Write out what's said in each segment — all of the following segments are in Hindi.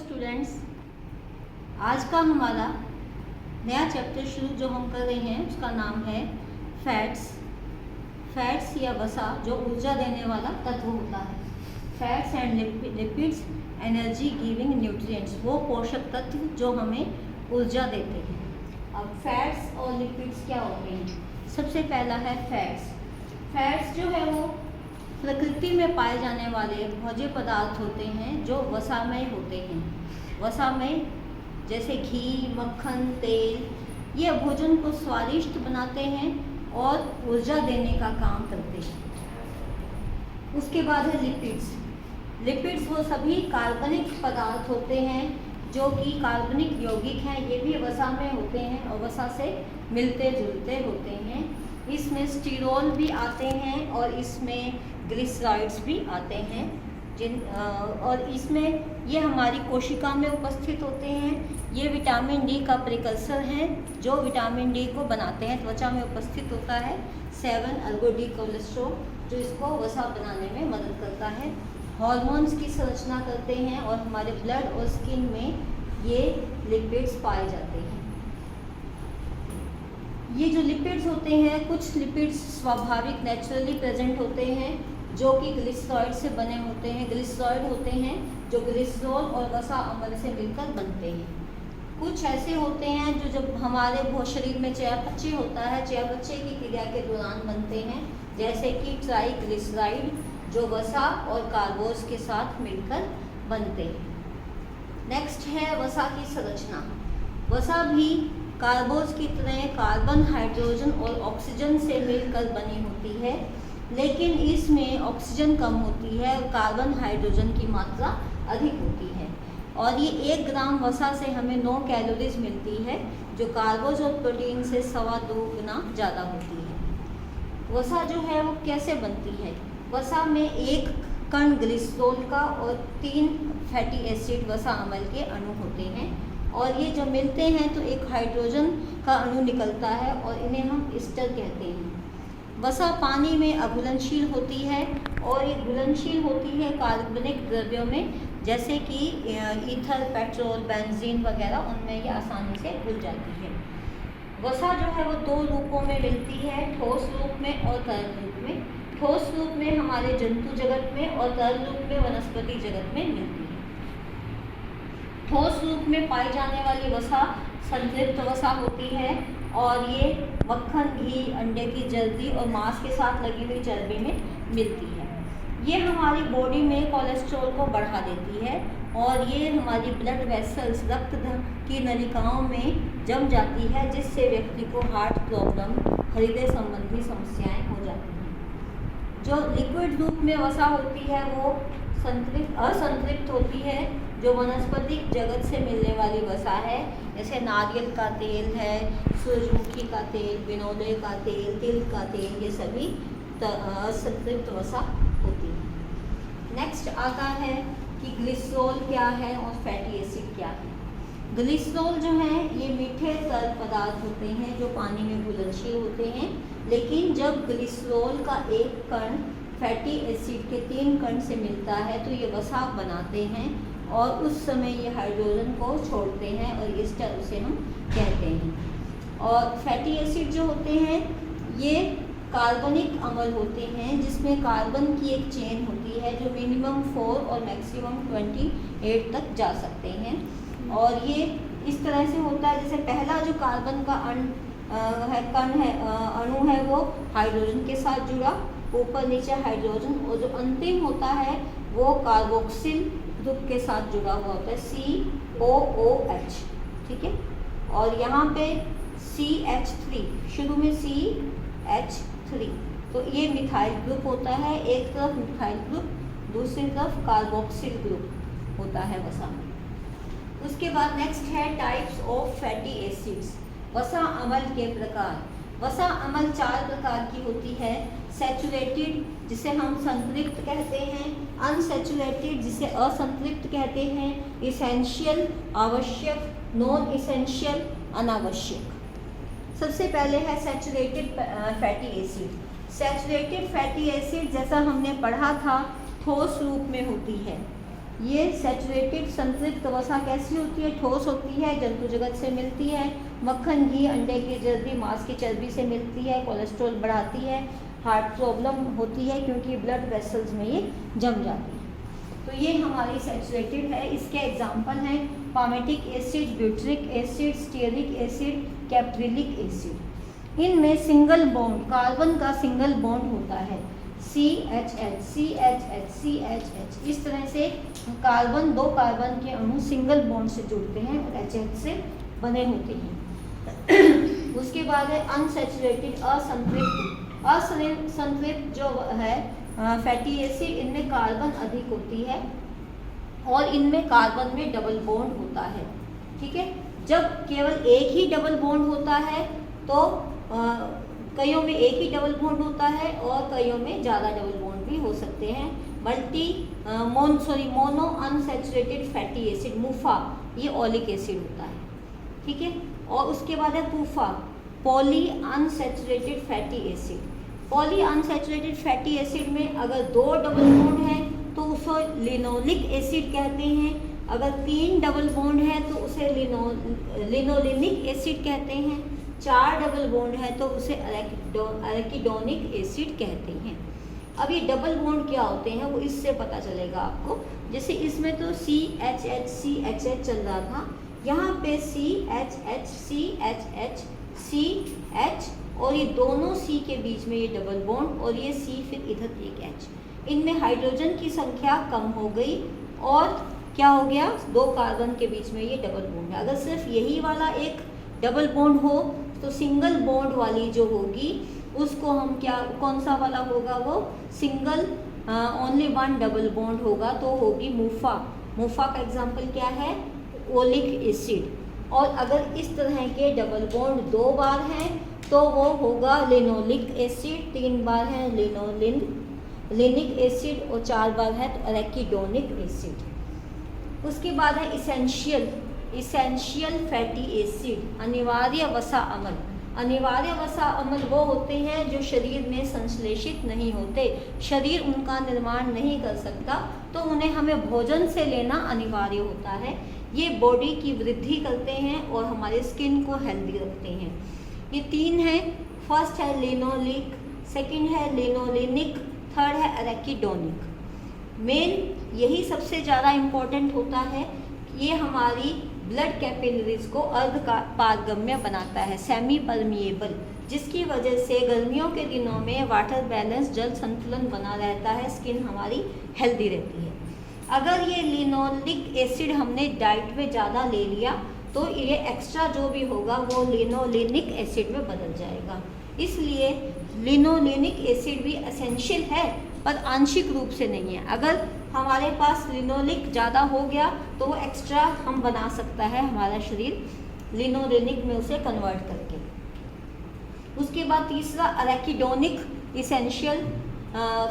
स्टूडेंट्स, आज का हमारा नया चैप्टर शुरू जो हम कर रहे हैं उसका नाम है फैट्स या वसा, जो ऊर्जा देने वाला तत्व होता है। Fats and lipids energy giving nutrients, वो पोषक तत्व जो हमें ऊर्जा देते हैं। अब फैट्स और लिपिड्स क्या होते हैं? सबसे पहला है फैट्स। फैट्स जो है वो प्रकृति में पाए जाने वाले भोज्य पदार्थ होते हैं जो वसामय होते हैं। वसामय जैसे घी, मक्खन, तेल, ये भोजन को स्वादिष्ट बनाते हैं और ऊर्जा देने का काम करते हैं। उसके बाद है लिपिड्स। लिपिड्स वो सभी कार्बनिक पदार्थ होते हैं जो कि कार्बनिक यौगिक हैं, ये भी वसा में होते हैं और वसा से मिलते जुलते होते हैं। इसमें स्टीरोल भी आते हैं और इसमें ग्लिसराइड्स भी आते हैं और इसमें ये हमारी कोशिका में उपस्थित होते हैं। ये विटामिन डी का प्रिकर्सर हैं जो विटामिन डी को बनाते हैं। त्वचा में उपस्थित होता है 7 अल्फा डी कोलेस्ट्रॉल जो इसको वसा बनाने में मदद करता है। हार्मोन्स की संरचना करते हैं और हमारे ब्लड और स्किन में ये लिपिड्स पाए जाते हैं। ये जो लिपिड्स होते हैं, कुछ लिपिड्स स्वाभाविक नेचुरली प्रेजेंट होते हैं जो कि ग्लिसरॉइड से बने होते हैं। ग्लिसरॉइड होते हैं जो ग्लिसरॉल और वसा अम्ल से मिलकर बनते हैं। कुछ ऐसे होते हैं जो जब हमारे शरीर में चयापचय होता है, चयापचय की क्रिया के दौरान बनते हैं, जैसे कि ट्राइग्लिसराइड जो वसा और कार्बोज के साथ मिलकर बनते हैं। नेक्स्ट है वसा की संरचना। वसा भी कार्बोज की तरह कार्बन, हाइड्रोजन और ऑक्सीजन से मिलकर बनी होती है, लेकिन इसमें ऑक्सीजन कम होती है और कार्बन, हाइड्रोजन की मात्रा अधिक होती है। और ये 1 ग्राम वसा से हमें 9 कैलोरीज मिलती है, जो कार्बोज और प्रोटीन से 2.25 गुना ज़्यादा होती है। वसा जो है वो कैसे बनती है? वसा में 1 कण ग्लिसरॉल का और 3 फैटी एसिड वसा अम्ल के अणु होते हैं और ये जो मिलते हैं तो एक हाइड्रोजन का अणु निकलता है और इन्हें हम एस्टर कहते हैं। वसा पानी में अघुलनशील होती है और ये घुलनशील होती है कार्बनिक द्रव्यों में, जैसे कि ईथर, पेट्रोल, बेंजीन वगैरह, उनमें ये आसानी से घुल जाती है। वसा जो है वो 2 रूपों में मिलती है, ठोस रूप में और तरल रूप में। ठोस रूप में हमारे जंतु जगत में और तरल रूप में वनस्पति जगत में मिलती है। ठोस रूप में पाई जाने वाली वसा संतृप्त वसा होती है और ये मक्खन, घी, अंडे की जल्दी और मांस के साथ लगी हुई चर्बी में मिलती है। ये हमारी बॉडी में कोलेस्ट्रॉल को बढ़ा देती है और ये हमारी ब्लड वेसल्स, रक्त की नलिकाओं में जम जाती है, जिससे व्यक्ति को हार्ट प्रॉब्लम, हृदय संबंधी समस्याएं हो जाती हैं। जो लिक्विड रूप में वसा होती है वो असंतृप्त होती है, जो वनस्पतिक जगत से मिलने वाली वसा है, जैसे नारियल का तेल है, सूरजमुखी का तेल, बिनोले का तेल, तिल का तेल, ये सभी असंतृप्त वसा होती है। नेक्स्ट आता है कि ग्लिसरॉल क्या है और फैटी एसिड क्या है। ग्लिसरॉल जो है ये मीठे तरल पदार्थ होते हैं जो पानी में घुलनशील होते हैं, लेकिन जब ग्लिसरॉल का 1 कण फैटी एसिड के 3 कण से मिलता है तो ये वसा बनाते हैं और उस समय ये हाइड्रोजन को छोड़ते हैं और एस्टर उसे हम कहते हैं। और फैटी एसिड जो होते हैं ये कार्बनिक अम्ल होते हैं, जिसमें कार्बन की एक चेन होती है जो मिनिमम 4 और मैक्सिमम 28 तक जा सकते हैं। और ये इस तरह से होता है, जैसे पहला जो कार्बन का अणु है वो हाइड्रोजन के साथ जुड़ा, ऊपर नीचे हाइड्रोजन, और जो अंतिम होता है वो कार्बोक्सिल ग्रुप के साथ जुड़ा हुआ होता है, COOH, ठीक है। और यहाँ पे CH3, शुरू में CH3, तो ये मिथाइल ग्रुप होता है। एक तरफ मिथाइल ग्रुप, दूसरी तरफ कार्बोक्सिल ग्रुप होता है वसा में। उसके बाद नेक्स्ट है टाइप्स ऑफ फैटी एसिड्स। वसा अम्ल के प्रकार। वसा अम्ल 4 प्रकार की होती है। सैचुरेटेड, जिसे हम संतृप्त कहते हैं, अनसैचुरेटेड जिसे असंतृप्त कहते हैं, इसेंशियल आवश्यक, नॉन इसेंशियल अनावश्यक। सबसे पहले है saturated fatty acid. Saturated fatty acid जैसा हमने पढ़ा था ठोस रूप में होती है ये सैचुरेटेड संतृप्त वसा कैसी होती है? ठोस होती है, जंतु जगत से मिलती है, मक्खन, घी, अंडे की चर्बी, मांस की चर्बी से मिलती है, कोलेस्ट्रॉल बढ़ाती है, हार्ट प्रॉब्लम होती है क्योंकि ब्लड वेसल्स में ये जम जाती है। तो ये हमारी सैचुरेटेड है। इसके एग्जाम्पल हैं palmitic acid, butyric acid, stearic acid, caprylic acid. इनमें सिंगल बॉन्ड, कार्बन का सिंगल बॉन्ड होता है, CHH, CHH, CHH। इस तरह से कार्बन, दो कार्बन के अणु सिंगल बॉन्ड से जुड़ते हैं और HH से बने होते हैं। उसके बाद है अनसैचुरेटेड, असंतृप्त। असंतृप्त जो है फैटी एसिड, इनमें कार्बन अधिक होती है और इनमें कार्बन में डबल बॉन्ड होता है। ठीक है, जब केवल एक ही डबल बॉन्ड होता है तो कईयों में एक ही डबल बॉन्ड होता है और कईयों में ज़्यादा डबल बॉन्ड भी हो सकते हैं। मोनो अनसैचुरेटेड फैटी एसिड, मुफा, ये ओलिक एसिड होता है। ठीक है, और उसके बाद है PUFA, poly unsaturated fatty acid. Poly unsaturated fatty acid में अगर दो डबल बॉन्ड है तो उसे लिनोलिक एसिड कहते हैं, अगर 3 डबल बॉन्ड है तो उसे लिनोलिनिक एसिड कहते हैं, 4 डबल बॉन्ड है तो उसे एराकिडोनिक एसिड कहते हैं। अब ये डबल बॉन्ड क्या होते हैं वो इससे पता चलेगा आपको। जैसे इसमें तो CHH CHH चल रहा था, यहाँ पे CHH CHH CH और ये दोनों C के बीच में ये डबल बॉन्ड और ये C फिर इधर एक H। इनमें हाइड्रोजन की संख्या कम हो गई और क्या हो गया, 2 कार्बन के बीच में ये डबल बॉन्ड है। अगर सिर्फ यही वाला एक डबल बॉन्ड हो तो सिंगल बॉन्ड वाली जो होगी उसको हम क्या, कौन सा वाला होगा वो, सिंगल ओनली 1 डबल बॉन्ड होगा तो होगी मुफा। मुफा का एग्जांपल क्या है, ओलिक एसिड। और अगर इस तरह के डबल बॉन्ड 2 बार हैं तो वो होगा लिनोलिक एसिड, 3 बार है लिनिक एसिड और 4 बार है तो एराकिडोनिक एसिड। उसके बाद है इसेंशियल फैटी एसिड, अनिवार्य वसा अम्ल। अनिवार्य वसा अम्ल वो होते हैं जो शरीर में संश्लेषित नहीं होते, शरीर उनका निर्माण नहीं कर सकता तो उन्हें हमें भोजन से लेना अनिवार्य होता है। ये बॉडी की वृद्धि करते हैं और हमारे स्किन को हेल्दी रखते हैं। ये 3 हैं, फर्स्ट है लिनोलिक, सेकंड है लिनोलिनिक, थर्ड है एराकिडोनिक। मेन यही सबसे ज़्यादा इम्पोर्टेंट होता है, ये हमारी ब्लड कैपिलरीज को अर्ध पारगम्य बनाता है, सेमी परमिएबल, जिसकी वजह से गर्मियों के दिनों में वाटर बैलेंस, जल संतुलन बना रहता है, स्किन हमारी हेल्दी रहती है। अगर ये लिनोलिक एसिड हमने डाइट में ज़्यादा ले लिया तो ये एक्स्ट्रा जो भी होगा वो लिनोलिनिक एसिड में बदल जाएगा। इसलिए लिनोलिनिक एसिड भी एसेंशियल है पर आंशिक रूप से नहीं है। अगर हमारे पास लिनोलिक ज़्यादा हो गया तो वो एक्स्ट्रा हम बना सकता है हमारा शरीर लिनोलिनिक में उसे कन्वर्ट करके। उसके बाद तीसरा एराकिडोनिक इसेंशियल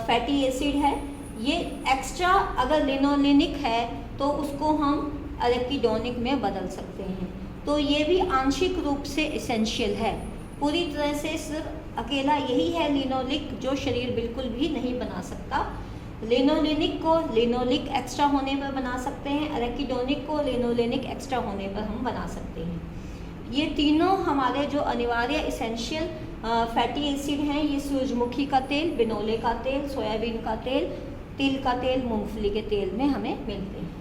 फैटी एसिड है। ये एक्स्ट्रा अगर लिनोलिनिक है तो उसको हम एराकिडोनिक में बदल सकते हैं। तो ये भी आंशिक रूप से इसेंशियल है, पूरी तरह से सिर्फ अकेला यही है लिनोलिक जो शरीर बिल्कुल भी नहीं बना सकता। लिनोलिनिक को लिनोलिक एक्स्ट्रा होने पर बना सकते हैं, एराकिडोनिक को लिनोलिनिक एक्स्ट्रा होने पर हम बना सकते हैं। ये तीनों हमारे जो अनिवार्य इसेंशियल फैटी एसिड हैं, ये सूरजमुखी का तेल, बिनोले का तेल, सोयाबीन का तेल, तिल का तेल, मूंगफली के तेल में हमें मिलते हैं।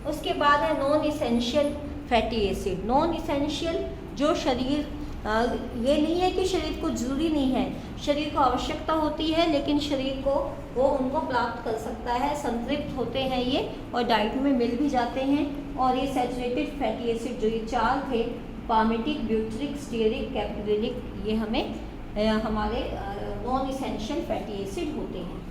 उसके बाद है non essential fatty acid. Non essential जो शरीर, ये नहीं है कि शरीर को ज़रूरी नहीं है, शरीर को आवश्यकता होती है लेकिन शरीर को वो उनको प्राप्त कर सकता है, संतृप्त होते हैं ये और डाइट में मिल भी जाते हैं। और ये सैचुरेटेड फैटी एसिड जो ये 4 थे, पामेटिक, ब्यूटरिक, स्टीयरिक, कैप्रिलिक, ये हमें हमारे नॉन इसेंशियल फैटी एसिड होते हैं।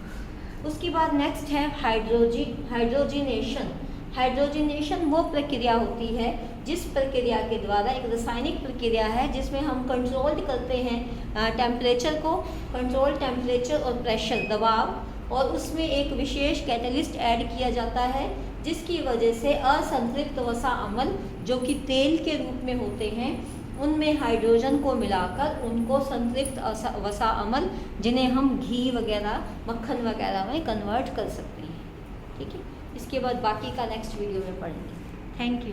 उसके बाद नेक्स्ट है हाइड्रोजिनेशन। हाइड्रोजिनेशन वो प्रक्रिया होती है जिस प्रक्रिया के द्वारा, एक रासायनिक प्रक्रिया है जिसमें हम कंट्रोल करते हैं टेम्परेचर को, कंट्रोल टेम्परेचर और प्रेशर, दबाव, और उसमें एक विशेष कैटलिस्ट ऐड किया जाता है जिसकी वजह से असंतृप्त वसा अम्ल जो कि तेल के रूप में होते हैं उनमें हाइड्रोजन को मिलाकर उनको संतृप्त वसा अम्ल, जिन्हें हम घी वगैरह, मक्खन वगैरह में कन्वर्ट कर सकते हैं। ठीक है, इसके उसके बाद बाकी का नेक्स्ट वीडियो में पढ़ेंगे। Thank you.